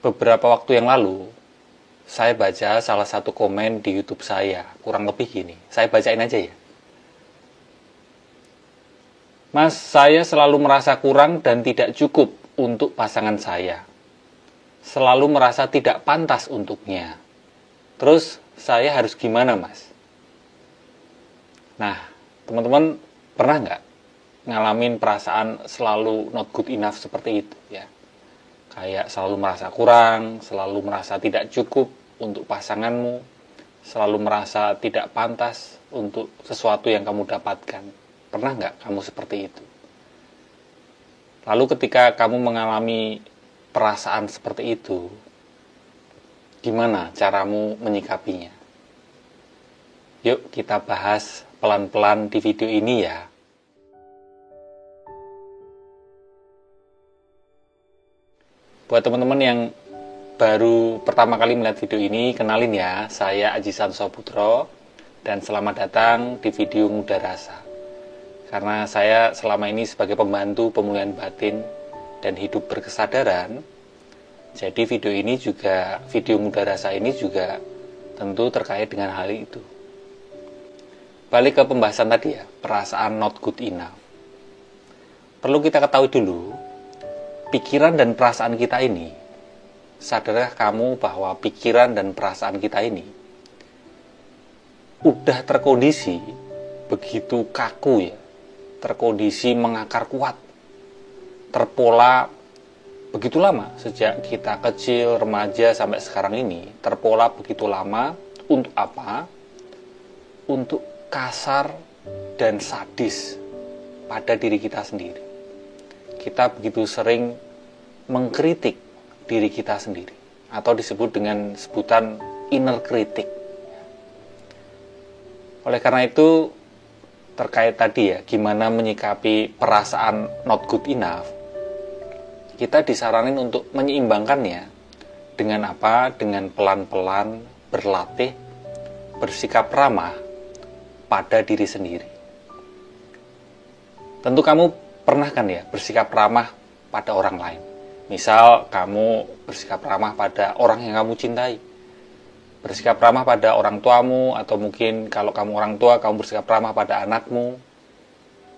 Beberapa waktu yang lalu, saya baca salah satu komen di YouTube saya, kurang lebih gini. Saya bacain aja ya. Mas, saya selalu merasa kurang dan tidak cukup untuk pasangan saya. Selalu merasa tidak pantas untuknya. Terus, saya harus gimana, Mas? Nah, teman-teman pernah nggak ngalamin perasaan selalu not good enough seperti itu ya? Kayak selalu merasa kurang, selalu merasa tidak cukup untuk pasanganmu, selalu merasa tidak pantas untuk sesuatu yang kamu dapatkan. Pernah nggak kamu seperti itu? Lalu ketika kamu mengalami perasaan seperti itu, gimana caramu menyikapinya? Yuk kita bahas pelan-pelan di video ini ya. Buat teman-teman yang baru pertama kali melihat video ini, kenalin ya, saya Aji Santoso Putro, dan selamat datang di video Muda Rasa. Karena saya selama ini sebagai pembantu pemulihan batin dan hidup berkesadaran, jadi video Muda Rasa ini juga tentu terkait dengan hal itu. Balik ke pembahasan tadi ya, perasaan not good enough. Perlu kita ketahui dulu, pikiran dan perasaan kita ini, sadarkah kamu bahwa pikiran dan perasaan kita ini udah terkondisi begitu kaku ya, terkondisi mengakar kuat, terpola begitu lama, sejak kita kecil, remaja sampai sekarang ini, terpola begitu lama. Untuk apa? Untuk kasar dan sadis pada diri kita sendiri. Kita begitu sering mengkritik diri kita sendiri, atau disebut dengan sebutan inner critic. Oleh karena itu, terkait tadi ya, gimana menyikapi perasaan not good enough, kita disaranin untuk menyeimbangkannya dengan apa? Dengan pelan-pelan berlatih bersikap ramah pada diri sendiri. Tentu kamu pernah kan ya bersikap ramah pada orang lain. Misal kamu bersikap ramah pada orang yang kamu cintai, bersikap ramah pada orang tuamu, atau mungkin kalau kamu orang tua, kamu bersikap ramah pada anakmu.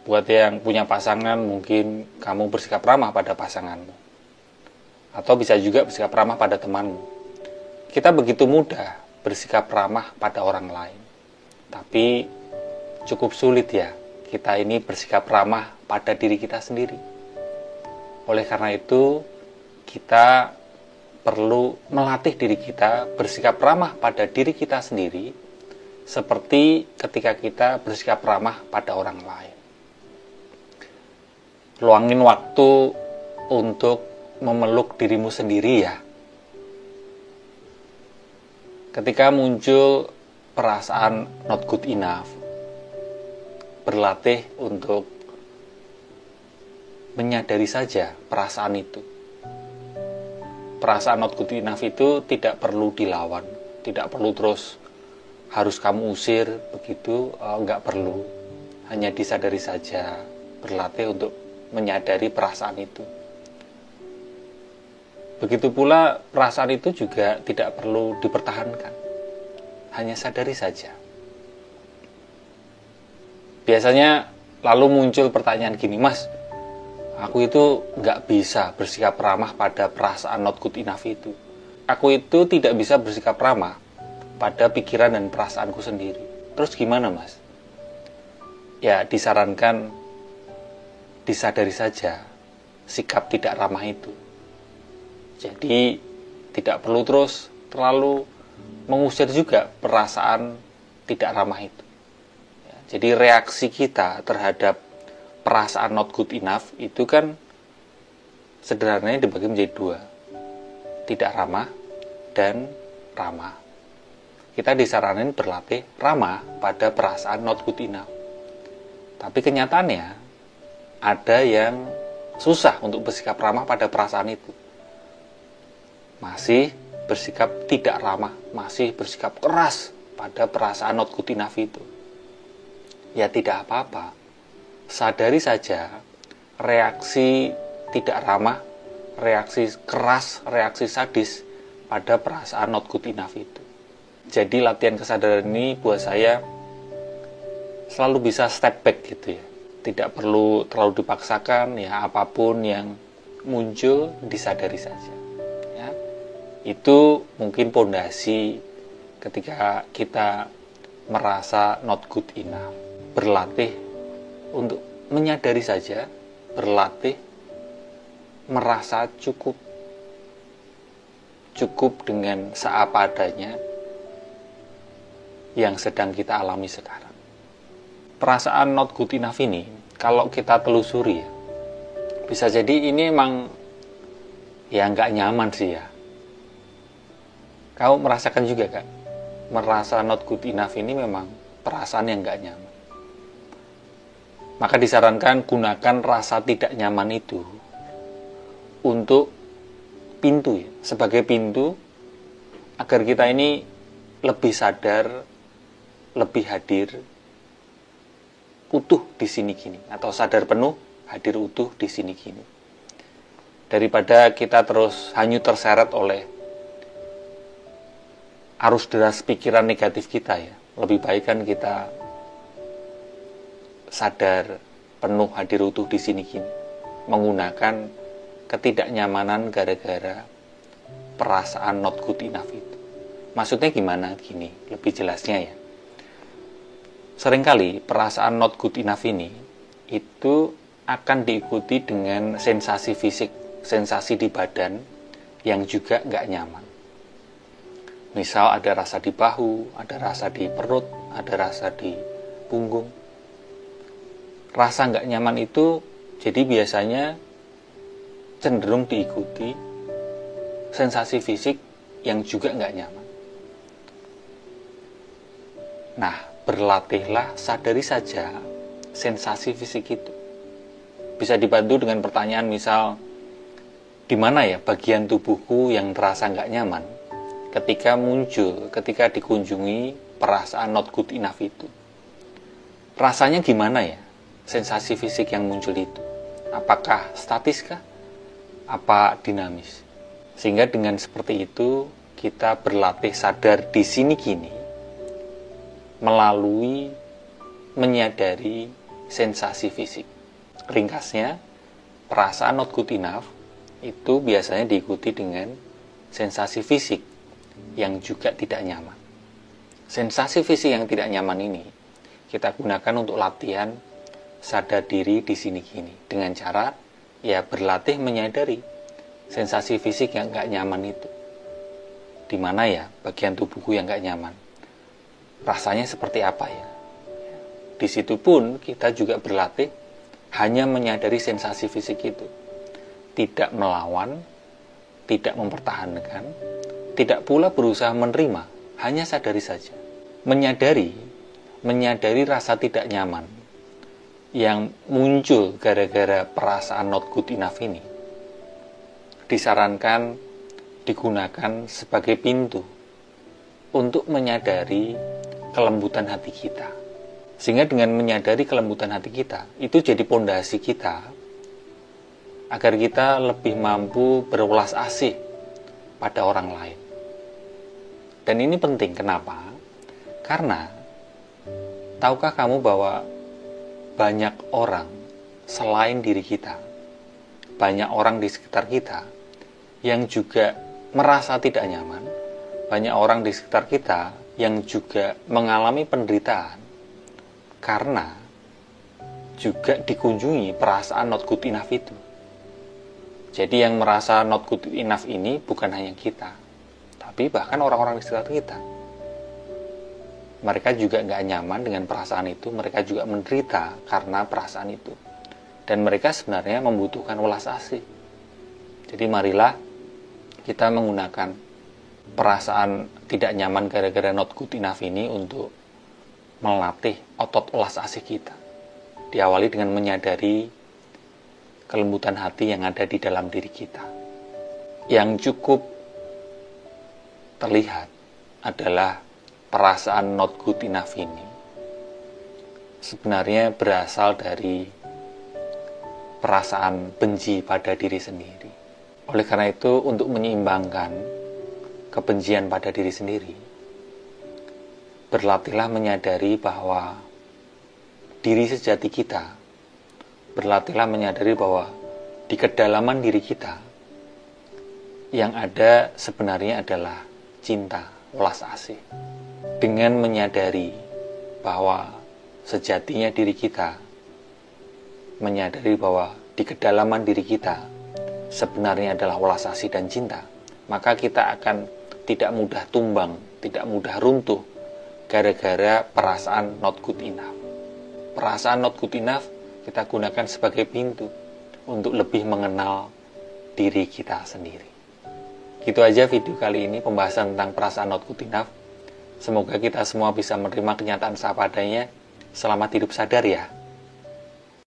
Buat yang punya pasangan, mungkin kamu bersikap ramah pada pasanganmu, atau bisa juga bersikap ramah pada temanmu. Kita begitu mudah bersikap ramah pada orang lain, tapi cukup sulit ya kita ini bersikap ramah pada diri kita sendiri. Oleh karena itu, kita perlu melatih diri kita bersikap ramah pada diri kita sendiri, seperti ketika kita bersikap ramah pada orang lain. Luangin waktu untuk memeluk dirimu sendiri ya. Ketika muncul perasaan not good enough, berlatih untuk menyadari saja perasaan itu. Perasaan not good enough itu tidak perlu dilawan, tidak perlu terus harus kamu usir begitu, enggak perlu. Hanya disadari saja, berlatih untuk menyadari perasaan itu. Begitu pula perasaan itu juga tidak perlu dipertahankan, hanya sadari saja. Biasanya lalu muncul pertanyaan gini, Mas, aku itu nggak bisa bersikap ramah pada perasaan not good enough itu. Aku itu tidak bisa bersikap ramah pada pikiran dan perasaanku sendiri. Terus gimana, Mas? Ya, disarankan disadari saja sikap tidak ramah itu. Jadi, tidak perlu terus terlalu mengusir juga perasaan tidak ramah itu. Jadi reaksi kita terhadap perasaan not good enough itu kan sederhananya dibagi menjadi dua, tidak ramah dan ramah. Kita disaranin berlatih ramah pada perasaan not good enough. Tapi kenyataannya ada yang susah untuk bersikap ramah pada perasaan itu. Masih bersikap tidak ramah, masih bersikap keras pada perasaan not good enough itu. Ya tidak apa-apa, sadari saja reaksi tidak ramah reaksi keras, reaksi sadis pada perasaan not good enough itu. Jadi latihan kesadaran ini buat saya selalu bisa step back gitu ya. Tidak perlu terlalu dipaksakan, ya apapun yang muncul disadari saja. Ya. Itu mungkin pondasi ketika kita merasa not good enough. Berlatih untuk menyadari saja, berlatih merasa cukup dengan seapa adanya yang sedang kita alami sekarang. Perasaan not good enough ini, kalau kita telusuri ya, bisa jadi ini emang ya nggak nyaman sih ya. Kamu merasakan juga kan? Merasa not good enough ini memang perasaan yang nggak nyaman. Maka disarankan gunakan rasa tidak nyaman itu untuk pintu ya, sebagai pintu agar kita ini lebih sadar, lebih hadir, utuh di sini kini, atau sadar penuh, hadir utuh di sini kini. Daripada kita terus hanyut terseret oleh arus deras pikiran negatif kita ya, lebih baik kan kita sadar penuh, hadir utuh di sini kini, menggunakan ketidaknyamanan gara-gara perasaan not good enough itu. Maksudnya gimana? Gini, lebih jelasnya ya. Seringkali perasaan not good enough ini itu akan diikuti dengan sensasi fisik, sensasi di badan yang juga nggak nyaman. Misal ada rasa di bahu, ada rasa di perut, ada rasa di punggung. Rasa nggak nyaman itu jadi biasanya cenderung diikuti sensasi fisik yang juga nggak nyaman. Nah, berlatihlah sadari saja sensasi fisik itu. Bisa dibantu dengan pertanyaan misal, di mana ya bagian tubuhku yang terasa nggak nyaman ketika muncul, ketika dikunjungi perasaan not good enough itu. Rasanya gimana ya sensasi fisik yang muncul itu? Apakah statis kah? Apa dinamis? Sehingga dengan seperti itu kita berlatih sadar di sini kini melalui menyadari sensasi fisik. Ringkasnya, perasaan not good enough itu biasanya diikuti dengan sensasi fisik yang juga tidak nyaman. Sensasi fisik yang tidak nyaman ini kita gunakan untuk latihan sadar diri di sini kini dengan cara ya berlatih menyadari sensasi fisik yang nggak nyaman itu. Di mana ya bagian tubuhku yang nggak nyaman? Rasanya seperti apa ya? Di situ pun kita juga berlatih hanya menyadari sensasi fisik itu. Tidak melawan, tidak mempertahankan, tidak pula berusaha menerima, hanya sadari saja. Menyadari rasa tidak nyaman yang muncul gara-gara perasaan not good enough ini disarankan digunakan sebagai pintu untuk menyadari kelembutan hati kita. Sehingga dengan menyadari kelembutan hati kita, itu jadi pondasi kita agar kita lebih mampu berulas asih pada orang lain. Dan ini penting, kenapa? Karena tahukah kamu bahwa banyak orang selain diri kita, banyak orang di sekitar kita yang juga merasa tidak nyaman, banyak orang di sekitar kita yang juga mengalami penderitaan karena juga dikunjungi perasaan not good enough itu. Jadi yang merasa not good enough ini bukan hanya kita, tapi bahkan orang-orang di sekitar kita. Mereka juga nggak nyaman dengan perasaan itu, mereka juga menderita karena perasaan itu. Dan mereka sebenarnya membutuhkan welas asih. Jadi marilah kita menggunakan perasaan tidak nyaman gara-gara not good enough ini untuk melatih otot welas asih kita. Diawali dengan menyadari kelembutan hati yang ada di dalam diri kita. Yang cukup terlihat adalah perasaan not good enough ini sebenarnya berasal dari perasaan benci pada diri sendiri. Oleh karena itu, untuk menyeimbangkan kebencian pada diri sendiri, berlatihlah menyadari bahwa diri sejati kita, berlatihlah menyadari bahwa di kedalaman diri kita yang ada sebenarnya adalah cinta, welas asih. Dengan menyadari bahwa sejatinya diri kita, menyadari bahwa di kedalaman diri kita sebenarnya adalah welas asih dan cinta, maka kita akan tidak mudah tumbang, tidak mudah runtuh gara-gara perasaan not good enough. Perasaan not good enough kita gunakan sebagai pintu untuk lebih mengenal diri kita sendiri. Gitu aja video kali ini, pembahasan tentang perasaan not good enough. Semoga kita semua bisa menerima kenyataan seadanya. Selamat hidup sadar ya.